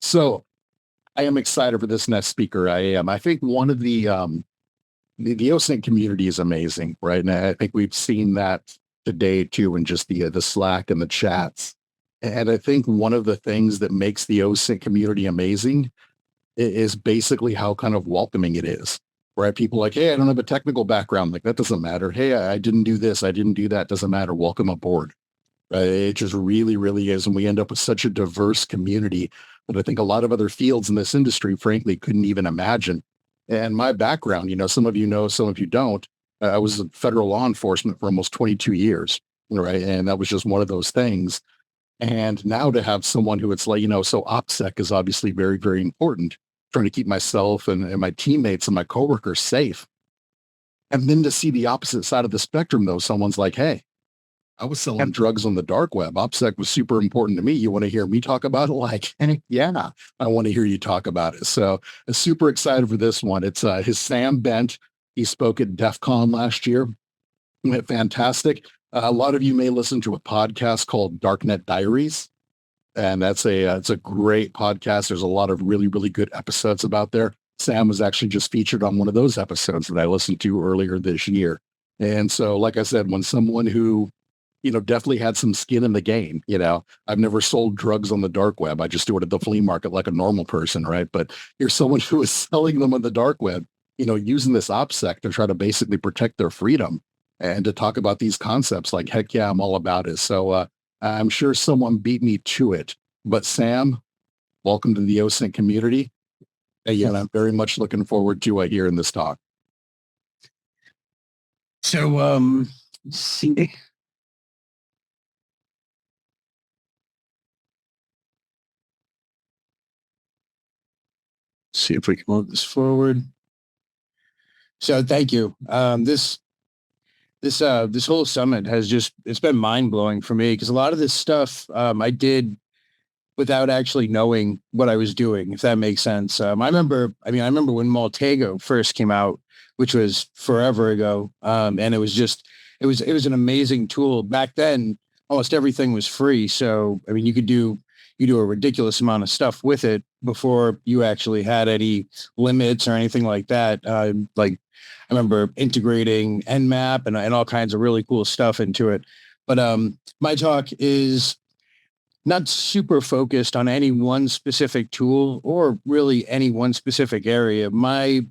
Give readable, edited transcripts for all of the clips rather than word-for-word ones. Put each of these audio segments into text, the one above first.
So I am excited for this next speaker. I am. I think one of the OSINT community is amazing, right? And I think we've seen that today too, in just the Slack and the chats. And I think one of the things that makes the OSINT community amazing is basically how kind of welcoming it is. Right? People are like, hey, I don't have a technical background. Like that doesn't matter. Hey, I didn't do this. I didn't do that. Doesn't matter. Welcome aboard. Right? It just really, really is. And we end up with such a diverse community that I think a lot of other fields in this industry, frankly, couldn't even imagine. And my background, some of you know, some of you don't. I was in federal law enforcement for almost 22 years, right? And that was just one of those things. And now to have someone who it's like, so OPSEC is obviously very, very important, trying to keep myself and my teammates and my coworkers safe. And then to see the opposite side of the spectrum, though, someone's like, hey, I was selling drugs on the dark web. OPSEC was super important to me. You want to hear me talk about it? Like, yeah, I want to hear you talk about it. So I'm super excited for this one. It's his Sam Bent. He spoke at DEF CON last year. Went fantastic. A lot of you may listen to a podcast called Darknet Diaries, and it's a great podcast. There's a lot of really, really good episodes about there. Sam was actually just featured on one of those episodes that I listened to earlier this year. And so, like I said, when someone who definitely had some skin in the game. I've never sold drugs on the dark web. I just do it at the flea market like a normal person, right? But you're someone who is selling them on the dark web, using this OPSEC to try to basically protect their freedom and to talk about these concepts like, heck yeah, I'm all about it. So I'm sure someone beat me to it. But Sam, welcome to the OSINT community. And I'm very much looking forward to hearing this talk. So, see, if we can move this forward. So thank you. This whole summit it's been mind blowing for me because a lot of this stuff I did without actually knowing what I was doing, if that makes sense. I remember when Maltego first came out, which was forever ago. And it was an amazing tool back then. Almost everything was free. So, you could do a ridiculous amount of stuff with it before you actually had any limits or anything like that. Like I remember integrating Nmap and all kinds of really cool stuff into it. But my talk is not super focused on any one specific tool or really any one specific area. My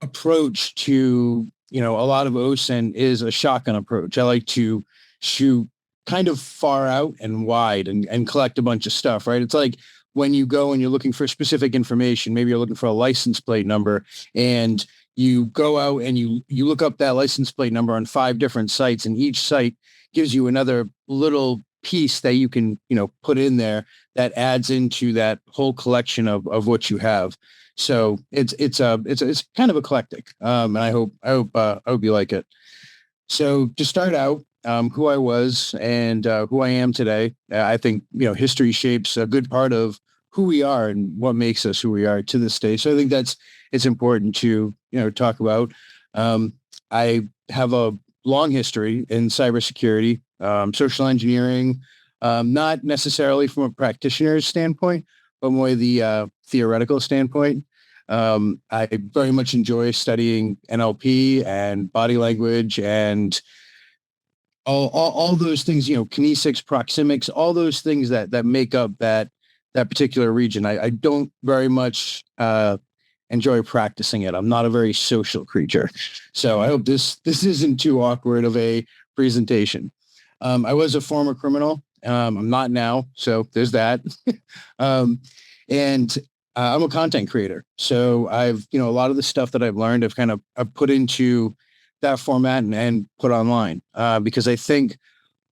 approach to, a lot of OSINT is a shotgun approach. I like to shoot kind of far out and wide and collect a bunch of stuff, right? It's like when you go and you're looking for specific information, maybe you're looking for a license plate number and you go out and you look up that license plate number on 5 different sites, and each site gives you another little piece that you can, put in there that adds into that whole collection of what you have. So it's kind of eclectic. And I hope you like it. So to start out, who I was and who I am today, I think, history shapes a good part of who we are and what makes us who we are to this day. So I think it's important to, talk about. I have a long history in cybersecurity, social engineering, not necessarily from a practitioner's standpoint, but more the theoretical standpoint. I very much enjoy studying NLP and body language and all those things, kinesics, proxemics, all those things that make up that particular region. I don't very much enjoy practicing it. I'm not a very social creature. So I hope this isn't too awkward of a presentation. I was a former criminal. I'm not now. So there's that. And I'm a content creator. So I've, a lot of the stuff that I've learned, I've put into that format and put online because I think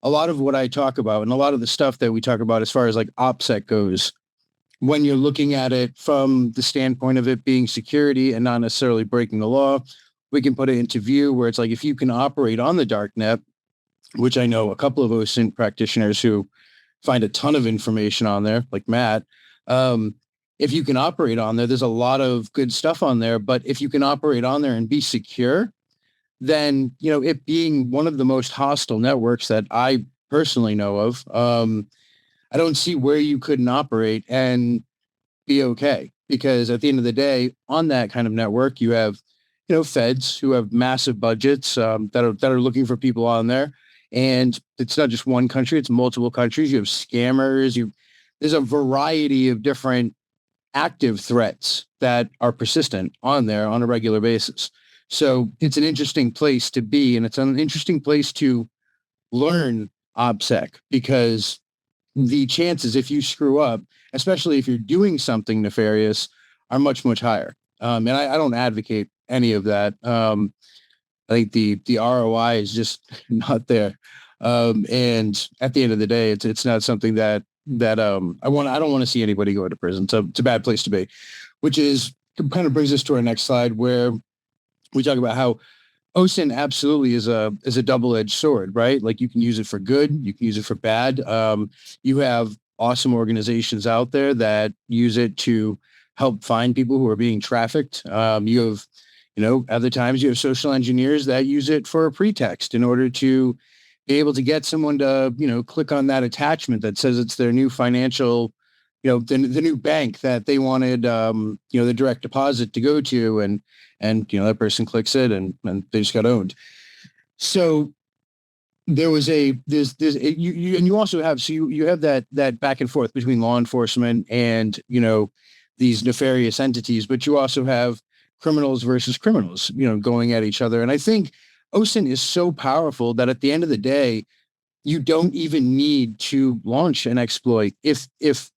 a lot of what I talk about and a lot of the stuff that we talk about as far as like OPSEC goes, when you're looking at it from the standpoint of it being security and not necessarily breaking the law, we can put it into view where it's like, if you can operate on the dark net, which I know a couple of OSINT practitioners who find a ton of information on there, like Matt. If you can operate on there, there's a lot of good stuff on there. But if you can operate on there and be secure, then, it being one of the most hostile networks that I personally know of, I don't see where you couldn't operate and be okay. Because at the end of the day, on that kind of network, you have, feds who have massive budgets that are looking for people on there. And it's not just one country, it's multiple countries. You have scammers, there's a variety of different active threats that are persistent on there on a regular basis. So it's an interesting place to be, and it's an interesting place to learn OBSEC, because the chances, if you screw up, especially if you're doing something nefarious, are much, much higher. And I don't advocate any of that. I think the ROI is just not there. And at the end of the day, it's not something that I don't want to see anybody go to prison. So it's a bad place to be, which is kind of brings us to our next slide, where we talk about how OSINT absolutely is a double-edged sword, right? Like, you can use it for good, you can use it for bad. You have awesome organizations out there that use it to help find people who are being trafficked. You have, other times you have social engineers that use it for a pretext in order to be able to get someone to, click on that attachment that says it's their new financial, the new bank that they wanted, the direct deposit to go to, and that person clicks it and they just got owned. So there was you also have, so you have that back and forth between law enforcement and, these nefarious entities, but you also have criminals versus criminals, going at each other. And I think OSINT is so powerful that at the end of the day, you don't even need to launch an exploit if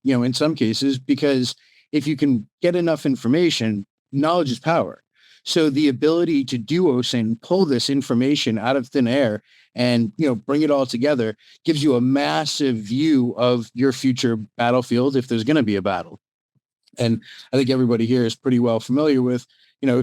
in some cases, because if you can get enough information, knowledge is power. So the ability to do OSINT, pull this information out of thin air and, bring it all together, gives you a massive view of your future battlefield if there's going to be a battle. And I think everybody here is pretty well familiar with,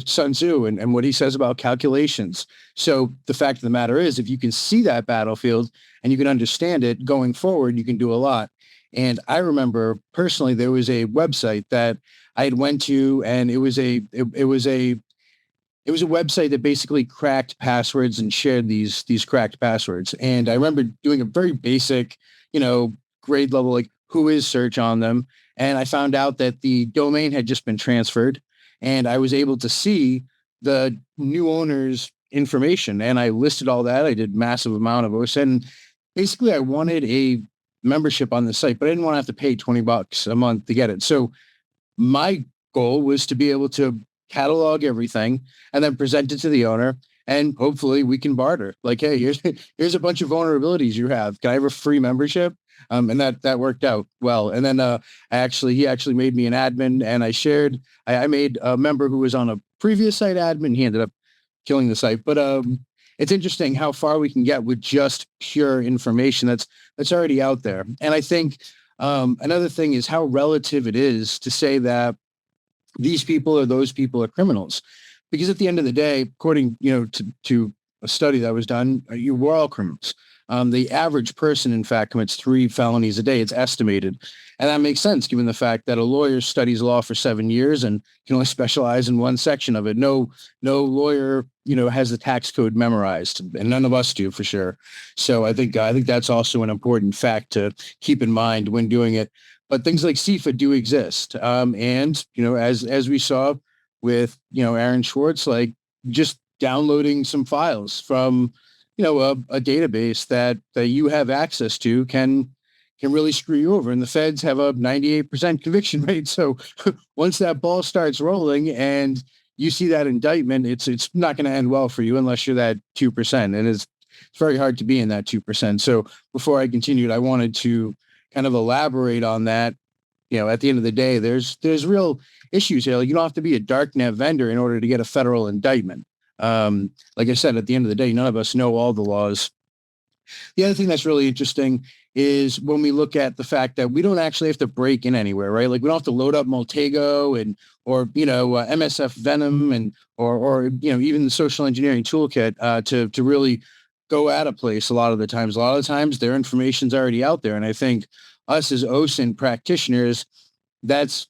Sun Tzu and what he says about calculations. So the fact of the matter is, if you can see that battlefield and you can understand it going forward, you can do a lot. And I remember personally, there was a website that I had went to, and it was a website that basically cracked passwords and shared these cracked passwords. And I remember doing a very basic, grade level, like who is search on them. And I found out that the domain had just been transferred, and I was able to see the new owner's information, and I listed all that. I did massive amount of OSINT. And basically, I wanted a membership on the site, but I didn't want to have to pay $20 a month to get it. So my goal was to be able to catalog everything and then present it to the owner, and hopefully we can barter. Like, hey, here's a bunch of vulnerabilities you have. Can I have a free membership? And that worked out well. And then he actually made me an admin, and I made a member who was on a previous site admin. He ended up killing the site. But it's interesting how far we can get with just pure information that's already out there. And I think another thing is how relative it is to say that these people or those people are criminals, because at the end of the day, according to a study that was done, we're all criminals. The average person, in fact, commits 3 felonies a day. It's estimated. And that makes sense given the fact that a lawyer studies law for 7 years and can only specialize in one section of it. No lawyer, has the tax code memorized, and none of us do, for sure. So I think that's also an important fact to keep in mind when doing it. But things like CIFA do exist. And, as we saw with, Aaron Schwartz, like just downloading some files from, a database that you have access to can really screw you over. And the feds have a 98% conviction rate. So once that ball starts rolling and you see that indictment, it's not going to end well for you unless you're that 2%. And it's very hard to be in that 2%. So before I continued, I wanted to kind of elaborate on that. At the end of the day, there's real issues here. Like, you don't have to be a darknet vendor in order to get a federal indictment. Like I said, at the end of the day, none of us know all the laws. The other thing that's really interesting is when we look at the fact that we don't actually have to break in anywhere, right? Like, we don't have to load up Multego or MSF Venom or even the social engineering toolkit to really go at a place. A lot of the times their information's already out there. And I think us as OSINT practitioners, that's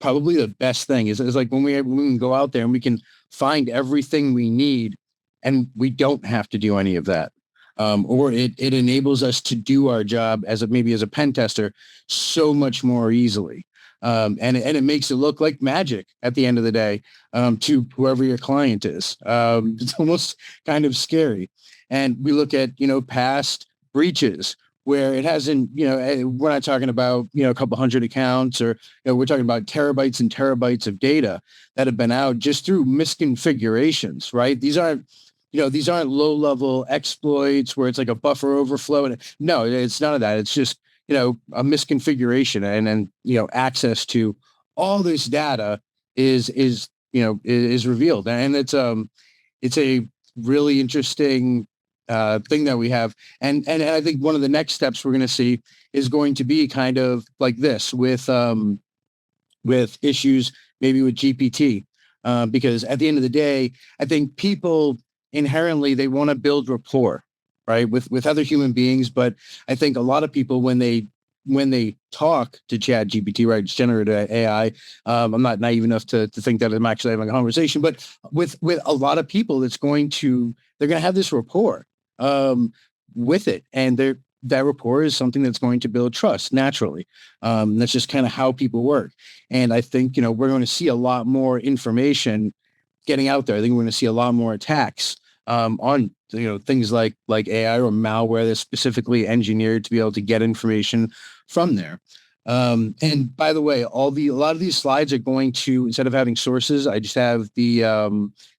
probably the best thing is like when we can go out there and we can find everything we need, and we don't have to do any of that. Or it enables us to do our job maybe as a pen tester so much more easily. and it makes it look like magic at the end of the day, to whoever your client is. It's almost kind of scary. And we look at, past breaches where it hasn't, we're not talking about, a couple hundred accounts, or, we're talking about terabytes and terabytes of data that have been out just through misconfigurations, right? These aren't low level exploits where it's like a buffer overflow. And no, it's none of that. It's just, a misconfiguration, and then, access to all this data is revealed. And it's a really interesting thing that we have. And I think one of the next steps we're going to see is going to be kind of like this with issues, maybe with GPT, because at the end of the day, I think people inherently, they want to build rapport, right, with other human beings. But I think a lot of people, when they talk to Chat GPT, right, it's generative AI. I'm not naive enough to think that I'm actually having a conversation, but with a lot of people, they're going to have this rapport with it, and that rapport is something that's going to build trust naturally. That's just kind of how people work. And I think, we're going to see a lot more information getting out there. I think we're going to see a lot more attacks on, things like AI or malware that's specifically engineered to be able to get information from there. And by the way, a lot of these slides are going to, instead of having sources, I just have the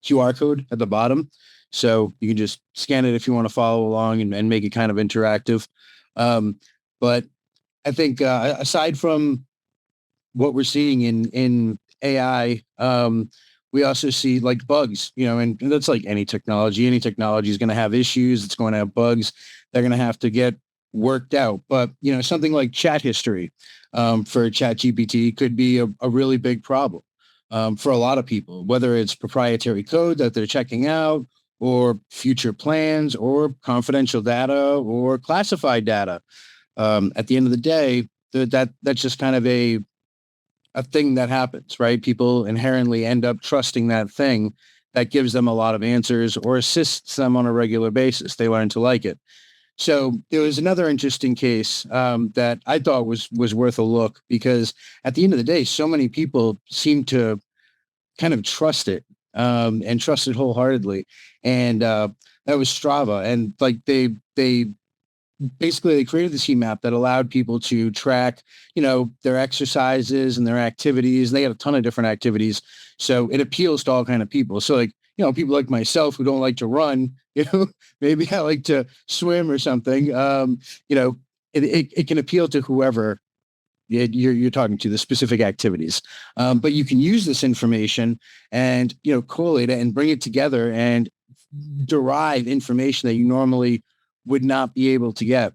QR code at the bottom. So you can just scan it if you want to follow along and make it kind of interactive. But I think aside from what we're seeing in AI, we also see like bugs, and that's like any technology. Any technology is going to have issues. It's going to have bugs. They're going to have to get worked out. But, something like chat history for Chat GPT could be a really big problem for a lot of people, whether it's proprietary code that they're checking out, or future plans, or confidential data, or classified data. At the end of the day, that's just kind of a thing that happens, right? People inherently end up trusting that thing that gives them a lot of answers or assists them on a regular basis. They learn to like it. So there was another interesting case that I thought was worth a look, because at the end of the day, so many people seem to kind of trust it, and trust it wholeheartedly. And that was Strava. And like they basically they created this heat map that allowed people to track, their exercises and their activities. And they had a ton of different activities. So it appeals to all kind of people. So like, people like myself who don't like to run, maybe I like to swim or something. It can appeal to whoever you're talking to, the specific activities. But you can use this information and, correlate it and bring it together and derive information that you normally would not be able to get,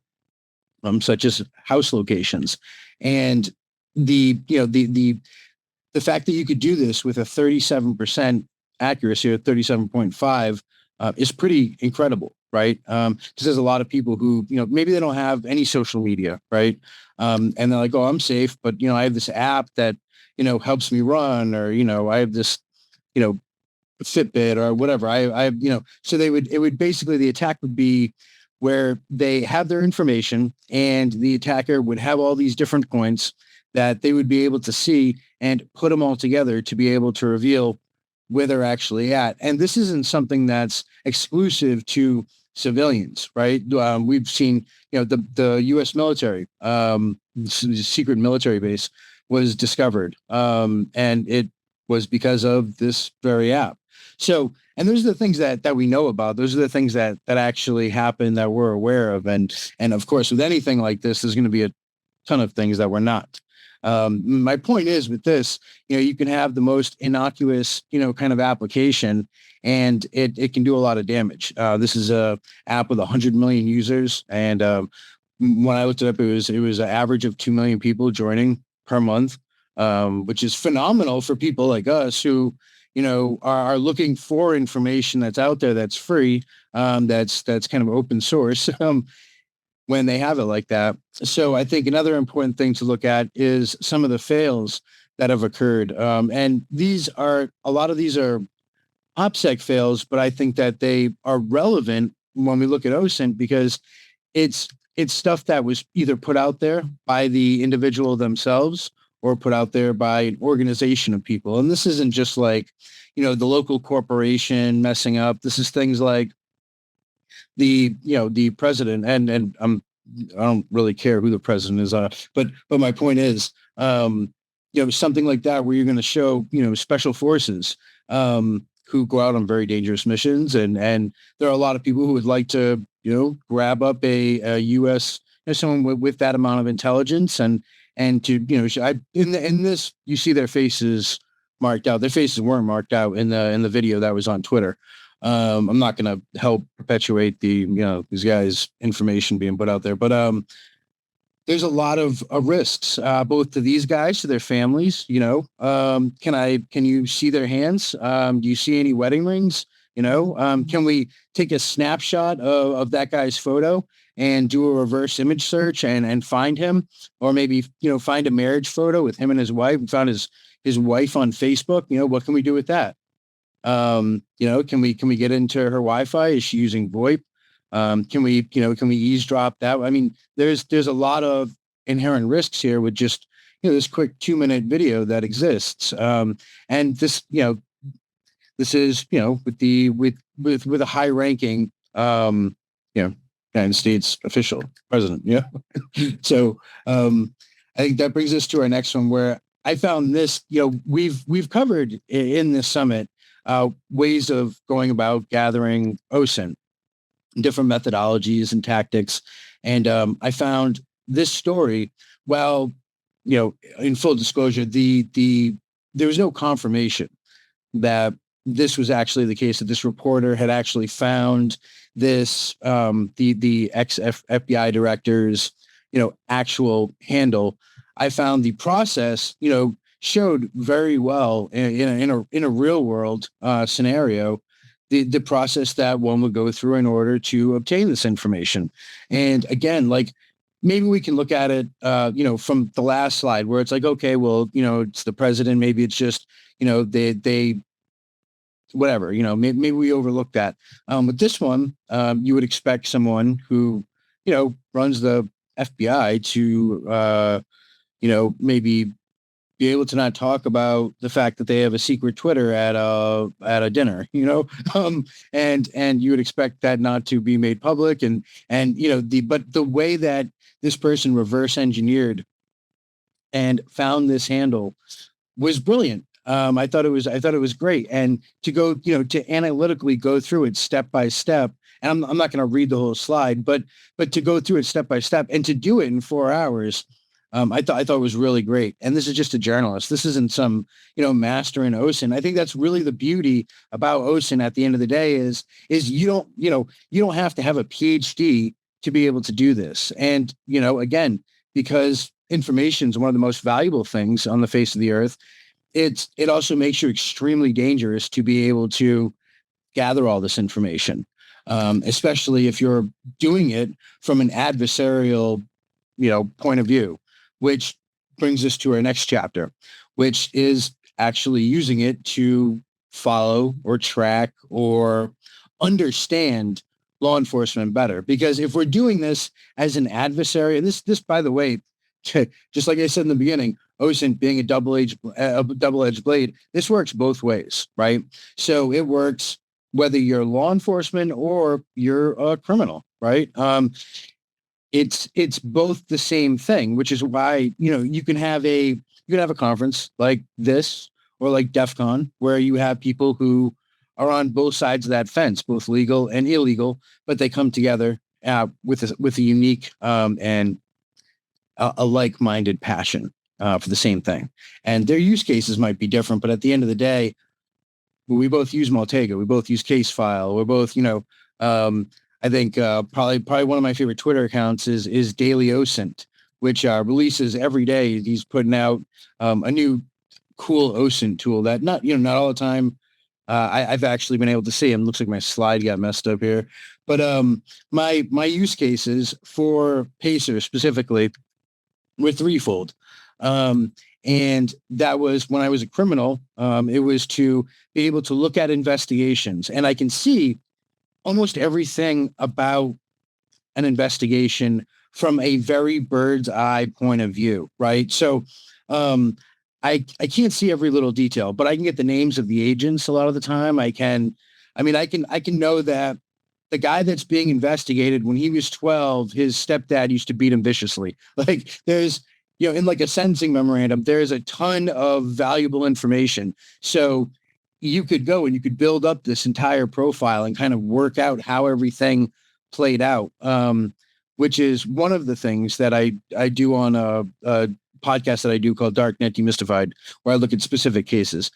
such as house locations. And the fact that you could do this with a 37% accuracy, or 37.5, is pretty incredible, right? Because there's a lot of people who, maybe they don't have any social media, right? And they're like, oh, I'm safe, but, I have this app that, helps me run, or, I have this, Fitbit or whatever. So it would basically, the attack would be where they have their information, and the attacker would have all these different points that they would be able to see and put them all together to be able to reveal where they're actually at. And this isn't something that's exclusive to civilians, right? We've seen, the U.S. military, secret military base was discovered, and it was because of this very app. So, and those are the things that we know about. Those are the things that actually happen, that we're aware of. And of course, with anything like this, there's going to be a ton of things that we're not. My point is, with this, you can have the most innocuous, kind of application, and it can do a lot of damage. This is a app with 100 million users. And when I looked it up, it was an average of 2 million people joining per month, which is phenomenal for people like us who, are looking for information that's out there, that's free, that's kind of open source, when they have it like that. So I think another important thing to look at is some of the fails that have occurred. And a lot of these are OPSEC fails, but I think that they are relevant when we look at OSINT, because it's stuff that was either put out there by the individual themselves, or put out there by an organization of people. And this isn't just like, the local corporation messing up. This is things like the president, and I don't really care who the president is, but my point is, something like that where you're going to show, special forces who go out on very dangerous missions, and there are a lot of people who would like to, grab up a U.S. Someone with that amount of intelligence, and to, in this, you see their faces marked out. Their faces weren't marked out in the video that was on Twitter. I'm not going to help perpetuate these guys' information being put out there, but there's a lot of risks, both to these guys, to their families. Can you see their hands? Do you see any wedding rings? Can we take a snapshot of that guy's photo and do a reverse image search and find him, or maybe, find a marriage photo with him and his wife, and found his wife on Facebook? What can we do with that? Can we get into her Wi-Fi? Is she using VoIP? Can we eavesdrop that? I mean, there's a lot of inherent risks here with just, this quick 2-minute video that exists. And this, this is, with a high ranking, United States official president. Yeah. So, I think that brings us to our next one, where I found this, we've covered in this summit, ways of going about gathering OSINT, different methodologies and tactics. And I found this story, well, in full disclosure, there was no confirmation that this was actually the case, that this reporter had actually found this, the ex-FBI director's, actual handle. I found the process, showed very well in a real world scenario, the process that one would go through in order to obtain this information. And again, like, maybe we can look at it, from the last slide, where it's like, okay, well, it's the president. Maybe it's just, they whatever, maybe we overlook that. With this one, you would expect someone who, runs the FBI to, maybe be able to not talk about the fact that they have a secret Twitter at a dinner, and you would expect that not to be made public, and but the way that this person reverse engineered and found this handle was brilliant. I thought it was great, and to go, to analytically go through it step by step. And I'm not going to read the whole slide, but to go through it step by step and to do it in 4 hours. I thought it was really great. And this is just a journalist. This isn't some, master in OSINT. I think that's really the beauty about OSINT at the end of the day is you don't have to have a PhD to be able to do this. And, again, because information is one of the most valuable things on the face of the earth, it also makes you extremely dangerous to be able to gather all this information, especially if you're doing it from an adversarial, point of view. Which brings us to our next chapter, which is actually using it to follow or track or understand law enforcement better. Because if we're doing this as an adversary, and this, by the way, just like I said in the beginning, OSINT being a double-edged blade, this works both ways, right? So it works whether you're law enforcement or you're a criminal, right? It's both the same thing, which is why, you can have a conference like this or like DEF CON, where you have people who are on both sides of that fence, both legal and illegal, but they come together with a unique and a like-minded passion for the same thing. And their use cases might be different, but at the end of the day, we both use Maltega, we both use Casefile, we're both, I think probably one of my favorite Twitter accounts is Daily OSINT, which releases every day. He's putting out a new cool OSINT tool that not all the time. I've actually been able to see him. Looks like my slide got messed up here, but my use cases for Pacer specifically were threefold. And that was when I was a criminal. It was to be able to look at investigations, and I can see almost everything about an investigation from a very bird's eye point of view, right? So I can't see every little detail, but I can get the names of the agents a lot of the time. I can know that the guy that's being investigated, when he was 12, his stepdad used to beat him viciously. Like there's, in like a sentencing memorandum, there's a ton of valuable information. So you could go and you could build up this entire profile and kind of work out how everything played out. Which is one of the things that I do on a podcast that I do called Darknet Demystified, where I look at specific cases.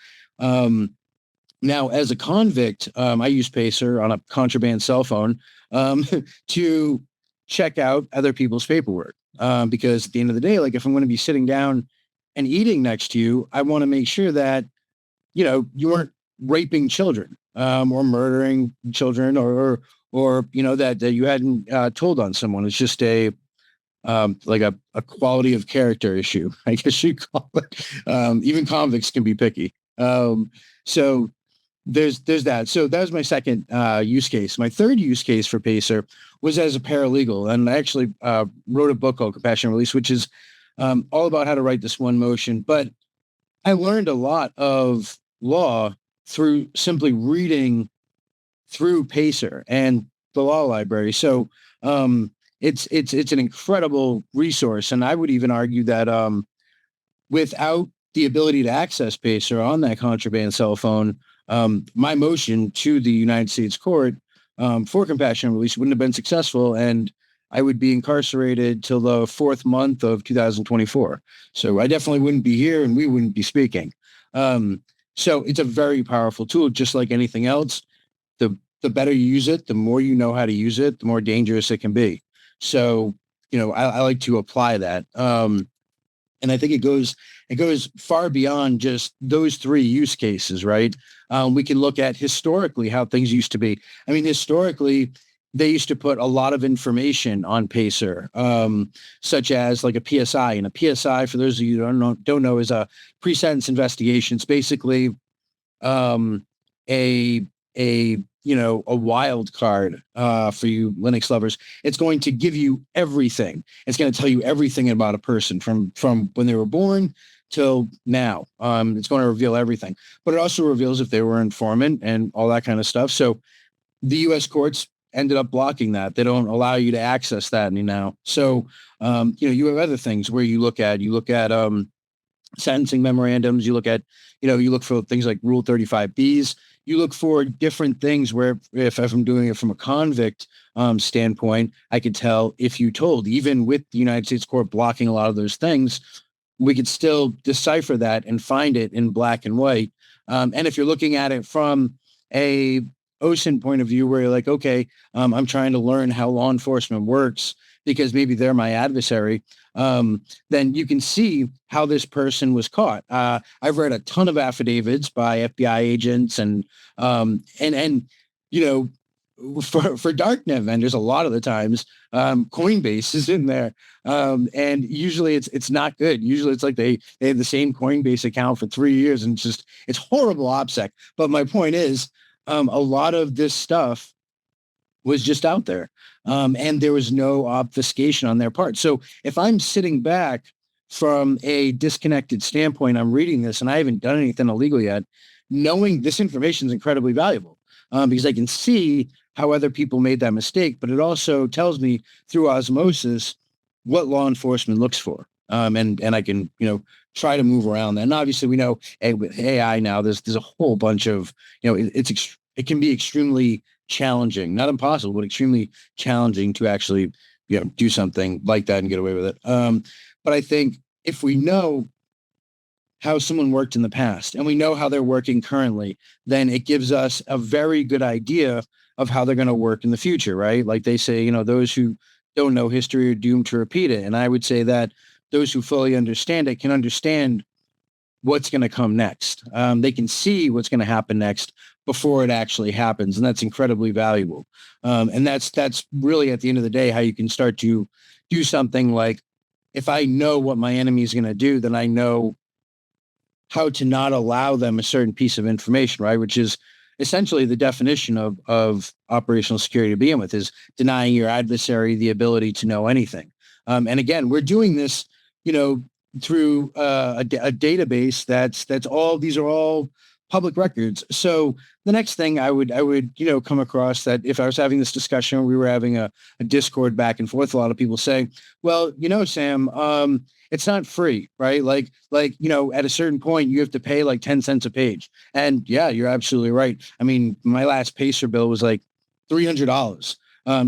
Now, as a convict, I use Pacer on a contraband cell phone to check out other people's paperwork. Because at the end of the day, like if I'm going to be sitting down and eating next to you, I want to make sure that, you weren't raping children or murdering children or that you hadn't told on someone. It's just like a quality of character issue, I guess you call it. Even convicts can be picky. So there's that. So that was my second use case. My third use case for Pacer was as a paralegal. And I actually wrote a book called Compassion Release, which is all about how to write this one motion. But I learned a lot of law through simply reading through Pacer and the law library. So it's an incredible resource. And I would even argue that without the ability to access Pacer on that contraband cell phone, my motion to the United States court for compassionate release wouldn't have been successful, and I would be incarcerated till the 4th month of 2024. So I definitely wouldn't be here, and we wouldn't be speaking. So it's a very powerful tool, just like anything else. The better you use it, the more you know how to use it, the more dangerous it can be. So, I like to apply that. And I think it goes far beyond just those three use cases, right? We can look at historically how things used to be. I mean, historically, they used to put a lot of information on Pacer, such as like a PSI. And a PSI, for those of you who don't know, is a pre-sentence investigation. It's basically a a wild card for you Linux lovers. It's going to give you everything. It's going to tell you everything about a person from when they were born till now. It's going to reveal everything, but it also reveals if they were an informant and all that kind of stuff. So the U.S. courts ended up blocking that. They don't allow you to access that now. So you have other things where you look at sentencing memorandums. You look at you look for things like Rule 35Bs. You look for different things where if I'm doing it from a convict standpoint, I could tell if you told, even with the United States court blocking a lot of those things, we could still decipher that and find it in black and white. And if you're looking at it from a OSINT point of view, where you're like, okay, I'm trying to learn how law enforcement works because maybe they're my adversary, then you can see how this person was caught. I've read a ton of affidavits by FBI agents and for darknet vendors, a lot of the times, Coinbase is in there. And usually it's not good. Usually it's like they have the same Coinbase account for 3 years and it's horrible OPSEC. But my point is, a lot of this stuff was just out there. And there was no obfuscation on their part. So if I'm sitting back from a disconnected standpoint, I'm reading this and I haven't done anything illegal yet, knowing this information is incredibly valuable because I can see how other people made that mistake, but it also tells me through osmosis what law enforcement looks for. And I can, try to move around that. And obviously we know with AI now, there's a whole bunch of, it can be extremely challenging, not impossible, but extremely challenging to actually, do something like that and get away with it. But I think if we know how someone worked in the past and we know how they're working currently, then it gives us a very good idea of how they're going to work in the future, right? Like they say, those who don't know history are doomed to repeat it. And I would say that those who fully understand it can understand what's going to come next. They can see what's going to happen next before it actually happens. And that's incredibly valuable. And that's really at the end of the day, how you can start to do something like, if I know what my enemy is going to do, then I know how to not allow them a certain piece of information, right? Which is essentially the definition of operational security to begin with, is denying your adversary the ability to know anything. And again, we're doing this, through a database that's all, these are all public records. So the next thing I would come across, that if I was having this discussion, we were having a Discord back and forth, a lot of people say, well, Sam, it's not free, right? Like at a certain point you have to pay like 10 cents a page. And yeah, you're absolutely right. I mean, my last Pacer bill was like $300.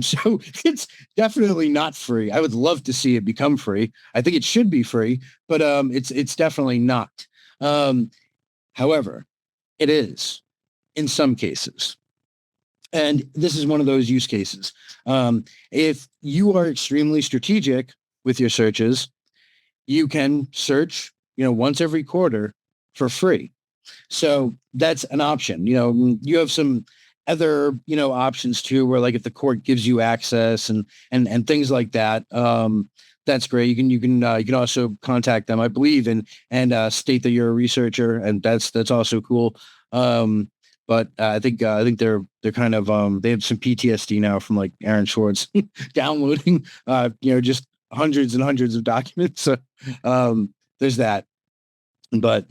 So it's definitely not free. I would love to see it become free. I think it should be free, but it's definitely not. However, it is in some cases. And this is one of those use cases. If you are extremely strategic with your searches, you can search, once every quarter for free. So that's an option. You have some other, options too, where like if the court gives you access and things like that, that's great. You can also contact them, I believe, and state that you're a researcher, and that's also cool. But I think they're kind of they have some PTSD now from like Aaron Schwartz downloading just hundreds and hundreds of documents. So there's that. But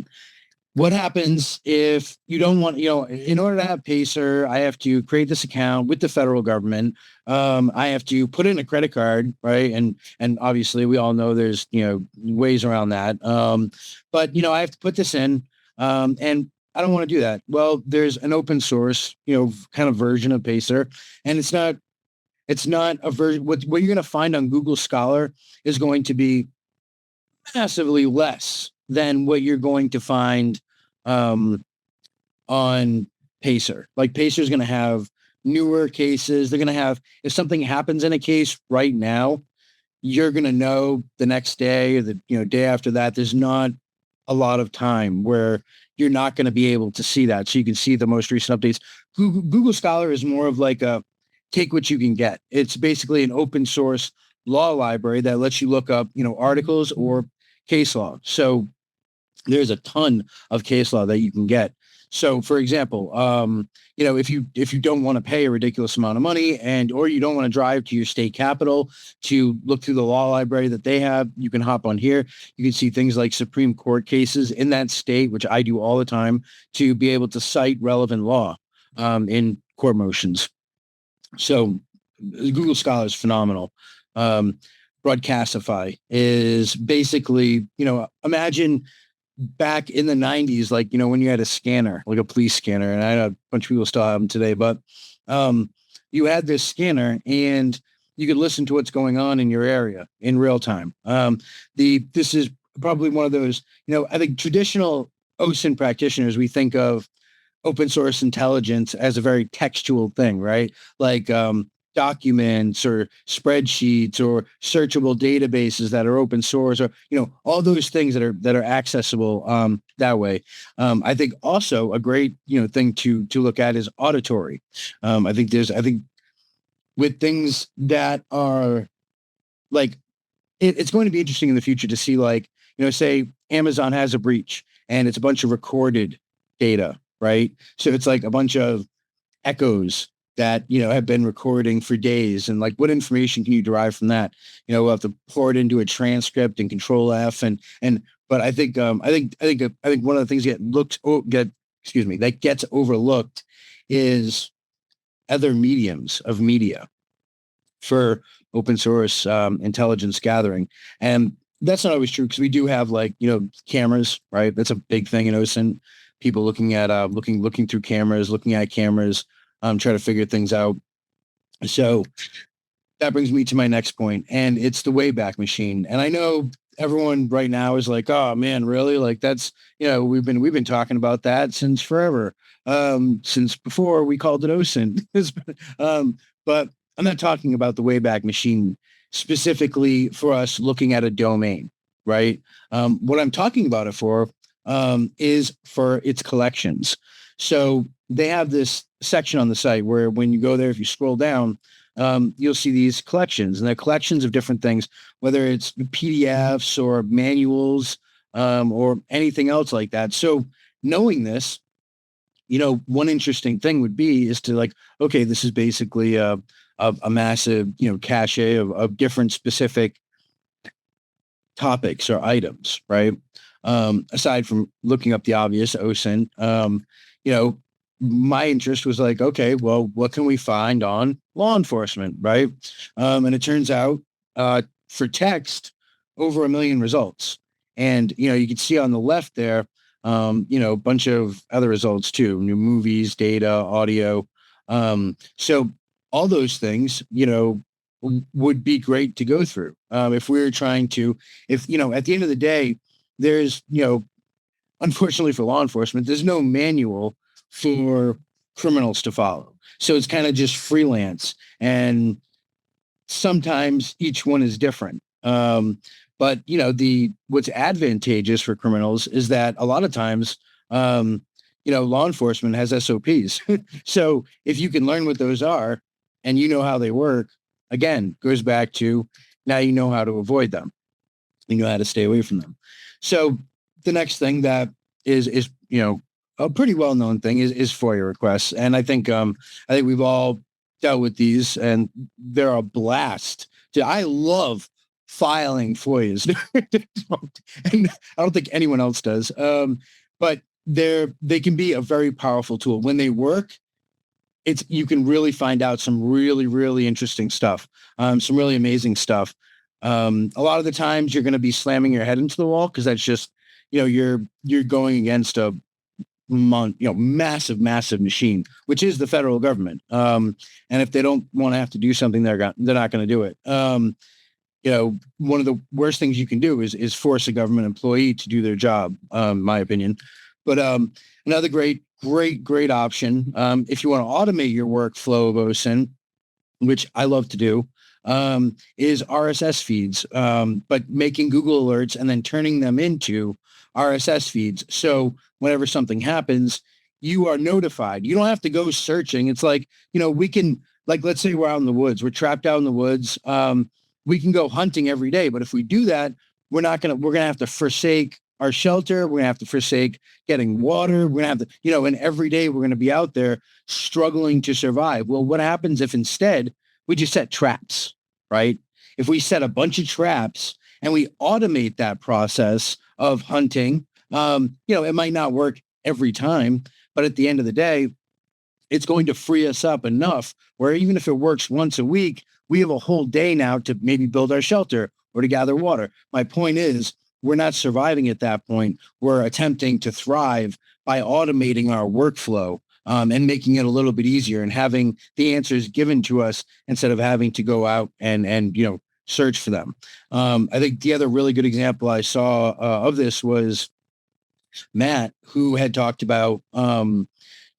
what happens if you don't want, in order to have Pacer, I have to create this account with the federal government. I have to put in a credit card, right? And obviously we all know there's, ways around that. But, I have to put this in, and I don't want to do that. Well, there's an open source, kind of version of Pacer, and it's not a version. What you're going to find on Google Scholar is going to be massively less than what you're going to find on Pacer. Like Pacer is going to have newer cases. They're going to have, if something happens in a case right now, you're going to know the next day or the day after that. There's not a lot of time where you're not going to be able to see that. So you can see the most recent updates. Google Scholar is more of like a take what you can get. It's basically an open source law library that lets you look up, articles or case law. So there's a ton of case law that you can get. So for example, if you don't want to pay a ridiculous amount of money or you don't want to drive to your state capital to look through the law library that they have, you can hop on here. You can see things like Supreme Court cases in that state, which I do all the time, to be able to cite relevant law in court motions. So Google Scholar is phenomenal. Broadcastify is basically, imagine back in the 90s, like, when you had a scanner, like a police scanner, and I know a bunch of people still have them today, but you had this scanner and you could listen to what's going on in your area in real time. This is probably one of those, I think traditional OSINT practitioners, we think of open source intelligence as a very textual thing, right? Like documents or spreadsheets or searchable databases that are open source, or all those things that are accessible that way. I think also a great thing to look at is auditory. I think with things that are like it's going to be interesting in the future to see, like, say Amazon has a breach and it's a bunch of recorded data, right? So it's like a bunch of echoes that, have been recording for days. And like, what information can you derive from that? We'll have to pour it into a transcript and Control F but I think one of the things that gets overlooked is other mediums of media for open source intelligence gathering. And that's not always true, because we do have like, cameras, right? That's a big thing in OSINT. People looking at looking through cameras, looking at cameras, try to figure things out. So that brings me to my next point, and it's the Wayback Machine. And I know everyone right now is like, "Oh man, really? Like that's we've been talking about that since forever, since before we called it OSINT." But I'm not talking about the Wayback Machine specifically for us looking at a domain, right? What I'm talking about it for is for its collections. So they have this section on the site where when you go there, if you scroll down, you'll see these collections, and they're collections of different things, whether it's PDFs or manuals or anything else like that. So knowing this, one interesting thing would be is to like, okay, this is basically a massive, cache of different specific topics or items, right? Aside from looking up the obvious OSINT, you know, my interest was like, okay, well, what can we find on law enforcement, right? And it turns out for text, over 1 million results. And, you can see on the left there, a bunch of other results too, new movies, data, audio. So all those things, would be great to go through. If we were trying to, if, at the end of the day, there's, unfortunately for law enforcement, there's no manual for criminals to follow. So it's kind of just freelance. And sometimes each one is different. But what's advantageous for criminals is that a lot of times, law enforcement has SOPs. So if you can learn what those are and you know how they work, again, goes back to now you know how to avoid them. You know how to stay away from them. So the next thing that is a pretty well-known thing is FOIA requests. And I think we've all dealt with these, and they're a blast. I love filing FOIAs. And I don't think anyone else does. But they can be a very powerful tool. When they work, you can really find out some really, really interesting stuff, some really amazing stuff. A lot of the times you're going to be slamming your head into the wall because that's just, you're going against a massive machine, which is the federal government. And if they don't want to have to do something, they're not going to do it. One of the worst things you can do is force a government employee to do their job, my opinion. But another great option, if you want to automate your workflow of OSINT, which I love to do, is RSS feeds, but making Google alerts and then turning them into RSS feeds. So whenever something happens, you are notified. You don't have to go searching. It's like, we can, like, let's say we're out in the woods, we're trapped out in the woods. We can go hunting every day. But if we do that, we're going to have to forsake our shelter. We're going to have to forsake getting water. We're going to have to, and every day we're going to be out there struggling to survive. Well, what happens if instead we just set traps, right? If we set a bunch of traps and we automate that process of hunting, it might not work every time, but at the end of the day, it's going to free us up enough where even if it works once a week, we have a whole day now to maybe build our shelter or to gather water. My point is, we're not surviving at that point. We're attempting to thrive by automating our workflow and making it a little bit easier and having the answers given to us instead of having to go out and search for them. I think the other really good example I saw of this was Matt, who had talked about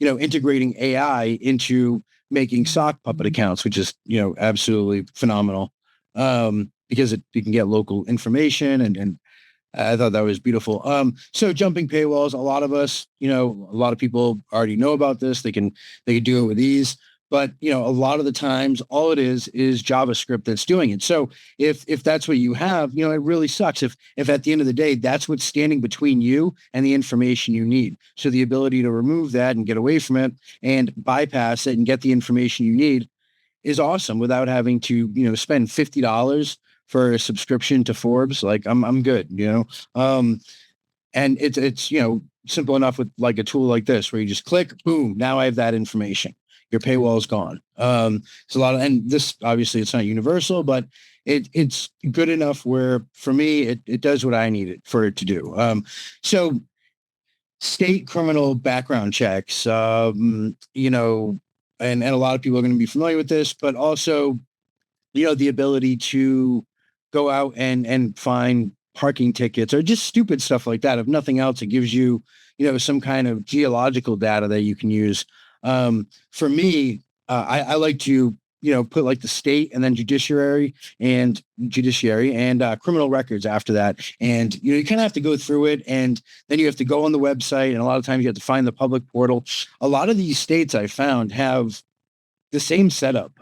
integrating AI into making sock puppet accounts, which is absolutely phenomenal because you can get local information and I thought that was beautiful. So jumping paywalls, a lot of us, a lot of people already know about this. They can do it with ease, but a lot of the times all it is JavaScript that's doing it. So if that's what you have, it really sucks if at the end of the day, that's what's standing between you and the information you need. So the ability to remove that and get away from it and bypass it and get the information you need is awesome without having to, spend $50 for a subscription to Forbes. Like I'm good, and it's, simple enough with like a tool like this where you just click, boom, now I have that information. Your paywall is gone. It's a lot of, and this obviously it's not universal, but it's good enough where for me, it does what I need it for it to do. So state criminal background checks, and a lot of people are going to be familiar with this, but also, the ability to go out and find parking tickets or just stupid stuff like that. If nothing else, it gives you, some kind of geological data that you can use. For me, I like to, put like the state and then judiciary and criminal records after that. And, you kind of have to go through it and then you have to go on the website. And a lot of times you have to find the public portal. A lot of these states I found have the same setup.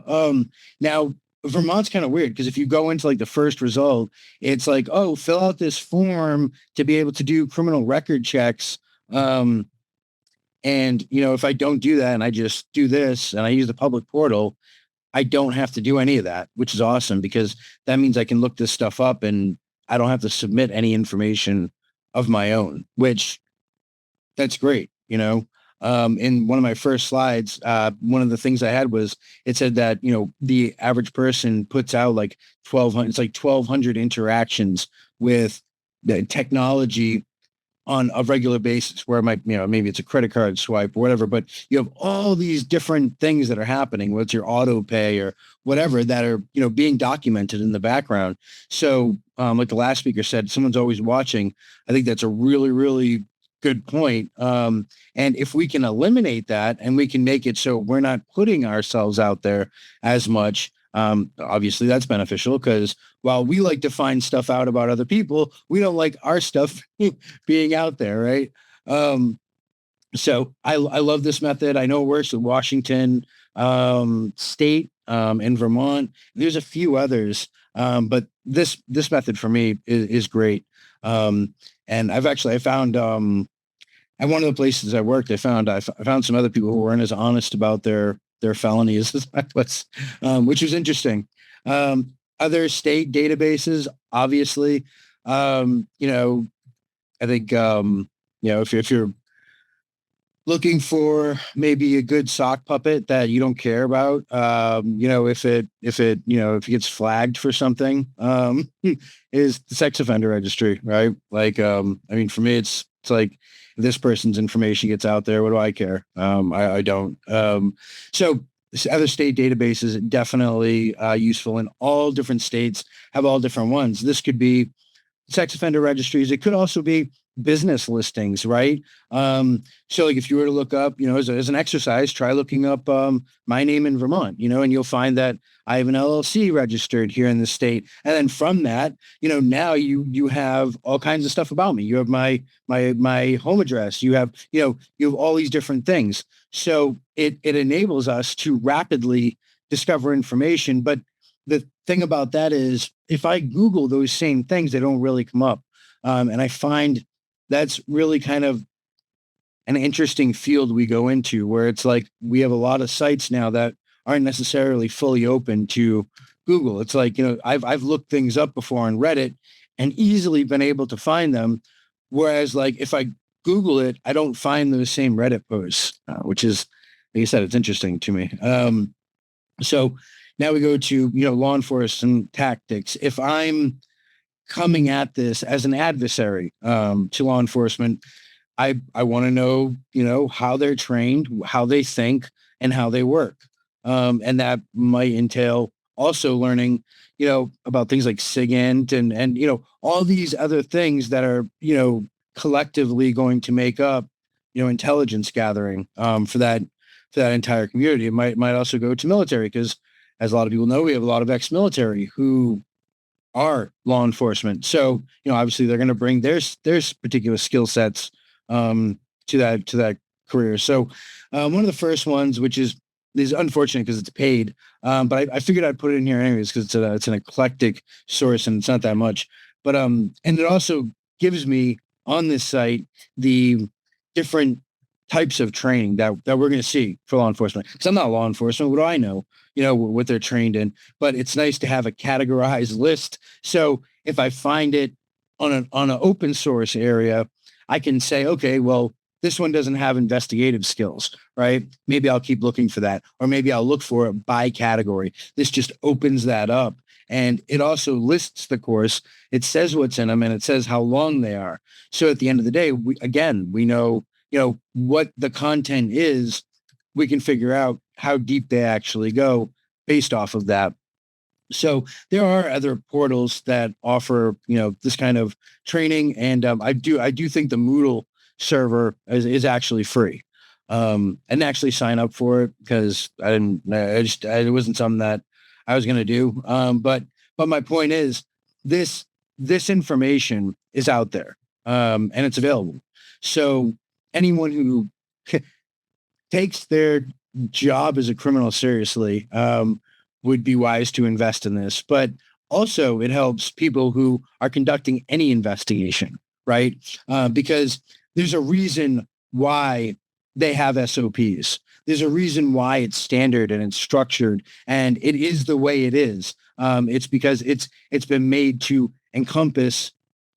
Now, Vermont's kind of weird because if you go into like the first result, it's like, oh, fill out this form to be able to do criminal record checks. And, if I don't do that and I just do this and I use the public portal, I don't have to do any of that, which is awesome because that means I can look this stuff up and I don't have to submit any information of my own, which that's great. In one of my first slides, one of the things I had was it said that, the average person puts out like 1,200, it's like 1,200 interactions with the technology on a regular basis, where it might, maybe it's a credit card swipe or whatever, but you have all these different things that are happening, whether it's your auto pay or whatever, that are, being documented in the background. So like the last speaker said, someone's always watching. I think that's a really, really good point. And if we can eliminate that and we can make it so we're not putting ourselves out there as much, obviously that's beneficial, because while we like to find stuff out about other people, we don't like our stuff being out there, right? So I love this method. I know it works with Washington State and Vermont. There's a few others, but this method for me is great. And I found at one of the places I worked, I found some other people who weren't as honest about their felonies as I was, which was interesting. Other state databases, obviously, I think, if you're looking for maybe a good sock puppet that you don't care about, if it gets flagged for something, is the sex offender registry, right? Like, for me, it's like, if this person's information gets out there, what do I care? I don't. So other state databases, definitely useful, in all different states, have all different ones. This could be sex offender registries. It could also be business listings, right? So like, if you were to look up, as an exercise, try looking up my name in Vermont, and you'll find that I have an LLC registered here in the state. And then from that, now you have all kinds of stuff about me. You have my home address. You have all these different things. So it enables us to rapidly discover information. But the thing about that is, if I Google those same things, they don't really come up. And I find that's really kind of an interesting field we go into, where it's like, we have a lot of sites now that aren't necessarily fully open to Google. It's like, I've looked things up before on Reddit and easily been able to find them. Whereas like, if I Google it, I don't find those same Reddit posts, which is, like I said, it's interesting to me. So now we go to, law enforcement tactics. If I'm coming at this as an adversary to law enforcement, I want to know, how they're trained, how they think, and how they work. And that might entail also learning, about things like SIGINT and all these other things that are, collectively going to make up, intelligence gathering for that entire community. It might also go to military, because as a lot of people know, we have a lot of ex-military who are law enforcement. So, obviously they're going to bring their particular skill sets to that career. So one of the first ones, which is unfortunate because it's paid, but I figured I'd put it in here anyways, because it's an eclectic source and it's not that much. But and it also gives me on this site the different types of training that we're going to see for law enforcement. Because I'm not law enforcement. What do I know? What they're trained in. But it's nice to have a categorized list. So if I find it on an open source area, I can say, okay, well, this one doesn't have investigative skills, right? Maybe I'll keep looking for that, or maybe I'll look for it by category. This just opens that up. And it also lists the course. It says what's in them, and it says how long they are. So at the end of the day, we know, what the content is. We can figure out how deep they actually go based off of that. So there are other portals that offer, this kind of training. And I do think the Moodle server is actually free. I didn't actually sign up for it because it wasn't something that I was going to do. But my point is, this information is out there, and it's available. So anyone who takes their job as a criminal seriously would be wise to invest in this. But also, it helps people who are conducting any investigation, right? Because there's a reason why they have SOPs. There's a reason why it's standard and it's structured, and it is the way it is. It's because it's been made to encompass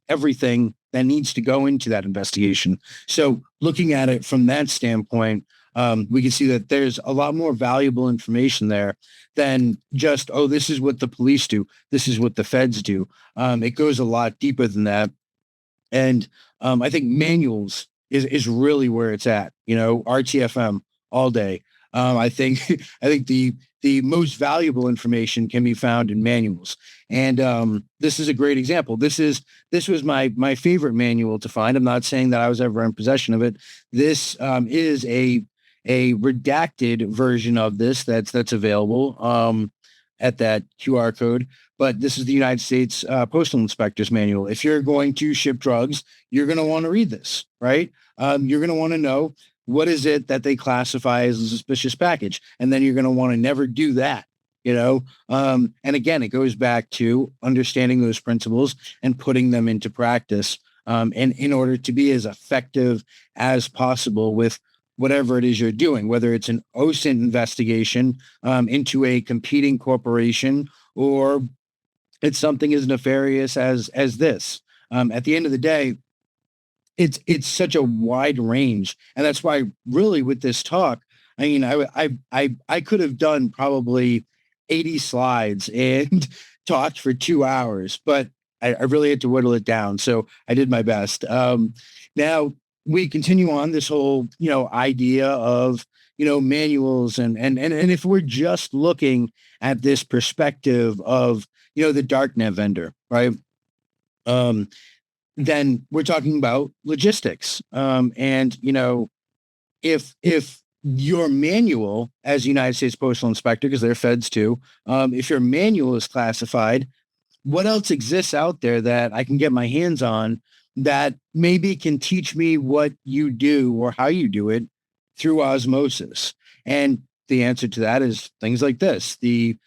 everything that needs to go into that investigation. So looking at it from that standpoint, we can see that there's a lot more valuable information there than just, oh, this is what the police do. This is what the feds do. It goes a lot deeper than that. And I think manuals is really where it's at, RTFM all day. I think I think the most valuable information can be found in manuals. And this is a great example. This was my favorite manual to find. I'm not saying that I was ever in possession of it. This is a redacted version of this that's available at that QR code. But this is the United States Postal Inspector's Manual. If you're going to ship drugs, you're going to want to read this, right? You're going to want to know what is it that they classify as a suspicious package, and then you're going to want to never do that. And again, it goes back to understanding those principles and putting them into practice, and in order to be as effective as possible with whatever it is you're doing, whether it's an OSINT investigation into a competing corporation, or it's something as nefarious as this. At the end of the day, it's such a wide range, and that's why really with this talk, I mean, I could have done probably 80 slides and talked for 2 hours, but I really had to whittle it down. So I did my best. Now we continue on this whole idea of manuals, and if we're just looking at this perspective of the Darknet vendor, right? Then we're talking about logistics. And if your manual as United States Postal Inspector, because they're feds too, if your manual is classified, what else exists out there that I can get my hands on that maybe can teach me what you do or how you do it through osmosis? And the answer to that is things like this, the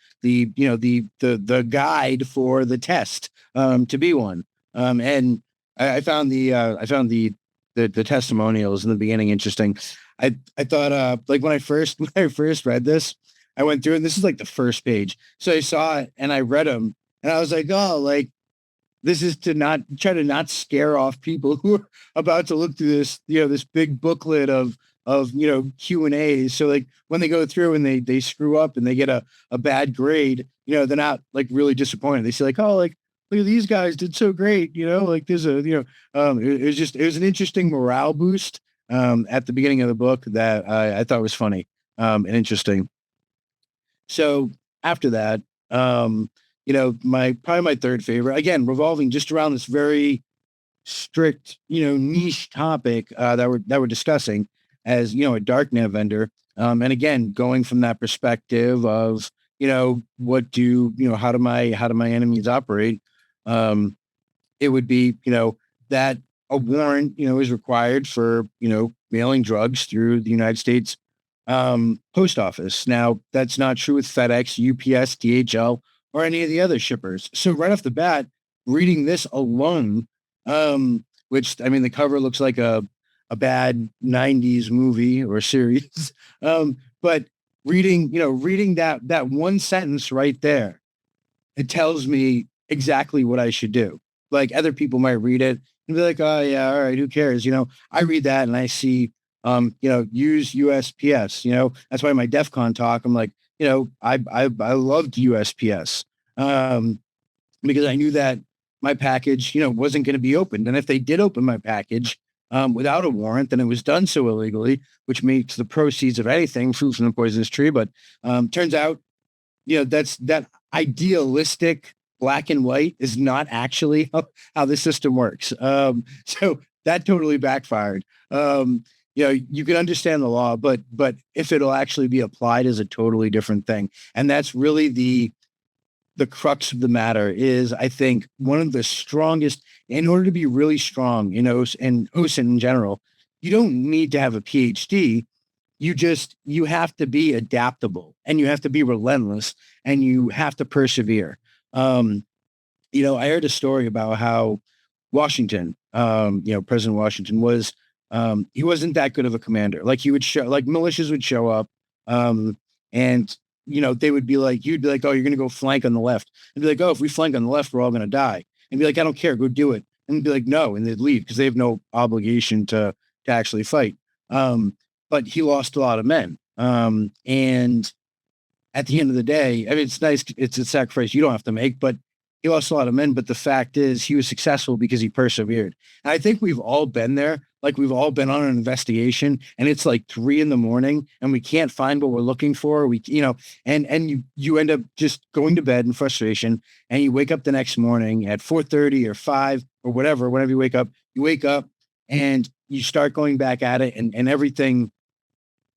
guide for the test to be one. And I found the testimonials in the beginning interesting. I thought like when I first read this, I went through, and this is like the first page. So I saw it and I read them, and I was like, oh, like this is to not try to not scare off people who are about to look through this, this big booklet of Q&As. So like when they go through and they screw up and they get a bad grade, they're not like really disappointed. They say like, oh, like look at these guys did so great, like there's a, it was an interesting morale boost at the beginning of the book that I thought was funny and interesting. So after that, my third favorite, again, revolving just around this very strict, niche topic that we're discussing as, a Darknet vendor. And again, going from that perspective of, what do, how do my enemies operate? It would be, that a warrant, is required for, mailing drugs through the United States post office. Now, that's not true with FedEx, UPS, DHL, or any of the other shippers. So right off the bat, reading this alone, which, I mean, the cover looks like a bad 90s movie or series. But reading that one sentence right there, it tells me exactly what I should do. Like other people might read it and be like, oh yeah, all right, who cares? I read that and I see, use USPS, that's why my DEF CON talk, I'm like, I loved USPS, because I knew that my package, wasn't going to be opened. And if they did open my package without a warrant, then it was done so illegally, which makes the proceeds of anything fruit from the poisonous tree. But turns out, that's that idealistic black and white is not actually how the system works. So that totally backfired. You can understand the law, but if it'll actually be applied is a totally different thing. And that's really the crux of the matter is, I think, one of the strongest, in order to be really strong, and OSINT in general, you don't need to have a PhD. You have to be adaptable, and you have to be relentless, and you have to persevere. I heard a story about how Washington, President Washington was, he wasn't that good of a commander. Like he would like militias would show up, and they would be like, you'd be like, oh, you're going to go flank on the left. And be like, oh, if we flank on the left, we're all going to die. and be like, I don't care, go do it. And be like, no, and they'd leave because they have no obligation to actually fight. But he lost a lot of men. And at the end of the day, I mean, it's nice. It's a sacrifice you don't have to make, but he lost a lot of men. But the fact is he was successful because he persevered. And I think we've all been there. Like we've all been on an investigation and it's like 3 a.m. and we can't find what we're looking for. And you end up just going to bed in frustration and you wake up the next morning at 4:30 or 5 or whatever, whenever you wake up and you start going back at it and everything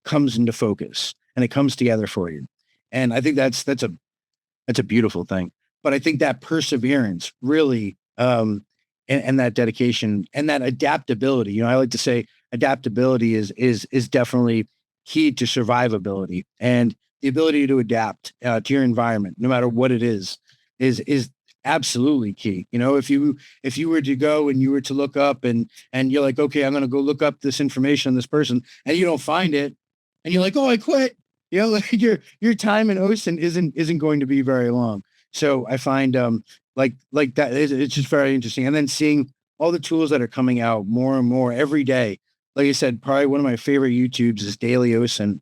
comes into focus and it comes together for you. And I think that's a beautiful thing. But I think that perseverance really, and that dedication and that adaptability, I like to say adaptability is definitely key to survivability, and the ability to adapt to your environment, no matter what it is absolutely key. If you were to go and you were to look up and you're like, okay, I'm going to go look up this information on this person, and you don't find it, and you're like, oh, I quit. Like your time in OSINT isn't going to be very long. So I find like that it's just very interesting. And then seeing all the tools that are coming out more and more every day. Like I said, probably one of my favorite YouTubes is Daily OSINT,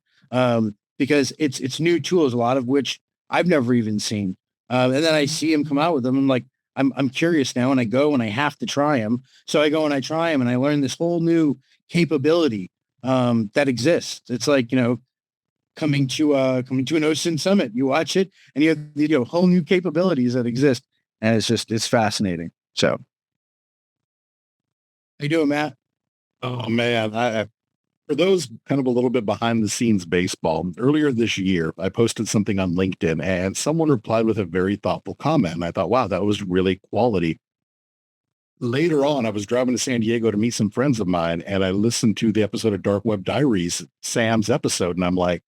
because it's new tools, a lot of which I've never even seen. And then I see him come out with them. I'm like, I'm curious now, and I go and I have to try them. So I go and I try them, and I learn this whole new capability that exists. It's like, coming to an OSINT summit. You watch it and you have whole new capabilities that exist. And it's fascinating. So how you doing, Matt? Oh man, for those kind of a little bit behind the scenes baseball, earlier this year, I posted something on LinkedIn and someone replied with a very thoughtful comment. And I thought, wow, that was really quality. Later on, I was driving to San Diego to meet some friends of mine, and I listened to the episode of Darkweb Diaries, Sam's episode, and I'm like,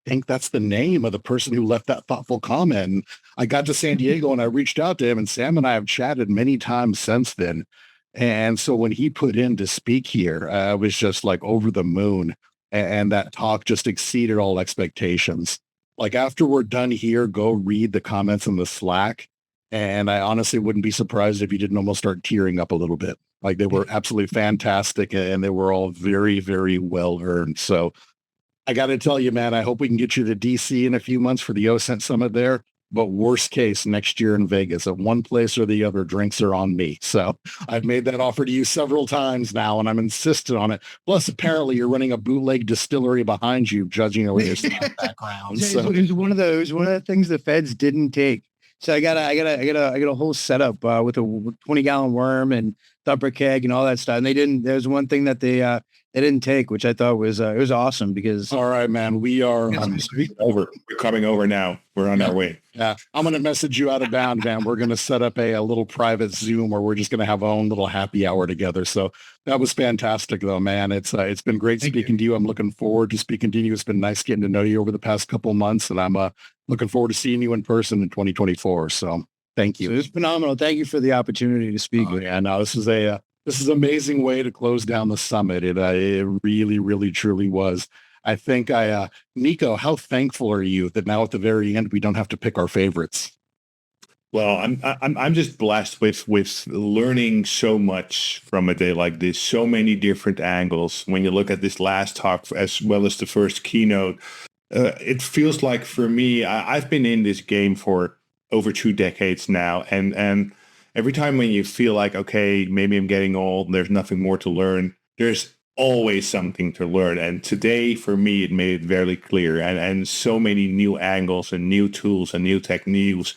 think that's the name of the person who left that thoughtful comment. And I got to San Diego and I reached out to him, and Sam and I have chatted many times since then. And so when he put in to speak here, I was just like over the moon. And that talk just exceeded all expectations. Like after we're done here, go read the comments in the Slack. And I honestly wouldn't be surprised if you didn't almost start tearing up a little bit. Like they were absolutely fantastic and they were all very, very well earned. So I got to tell you, man, I hope we can get you to DC in a few months for the OSINT Summit there. But worst case, next year in Vegas, at one place or the other, drinks are on me. So I've made that offer to you several times now, and I'm insistent on it. Plus, apparently, you're running a bootleg distillery behind you, judging over your background. So It was one of the things the feds didn't take. So I got a whole setup with a 20-gallon worm and upper keg and all that stuff. And they didn't. There's one thing that they didn't take, which I thought was it was awesome because. All right, man, we are over. We're coming over now. We're on our way. Yeah, I'm going to message you out of bound, man. We're going to set up a little private Zoom where we're just going to have our own little happy hour together. So that was fantastic, though, man. It's been great speaking to you. I'm looking forward to speaking to you. It's been nice getting to know you over the past couple of months, and I'm looking forward to seeing you in person in 2024. So thank you. So it's phenomenal. Thank you for the opportunity to speak. Yeah, no, this is an amazing way to close down the summit. It really, really, truly was. I think Nico, how thankful are you that now at the very end we don't have to pick our favorites? Well, I'm just blessed with learning so much from a day like this. So many different angles. When you look at this last talk as well as the first keynote, it feels like for me, I've been in this game for over 2 decades now, and every time when you feel like, okay, maybe I'm getting old, there's nothing more to learn, there's always something to learn. And today, for me, it made it very clear. And so many new angles and new tools and new techniques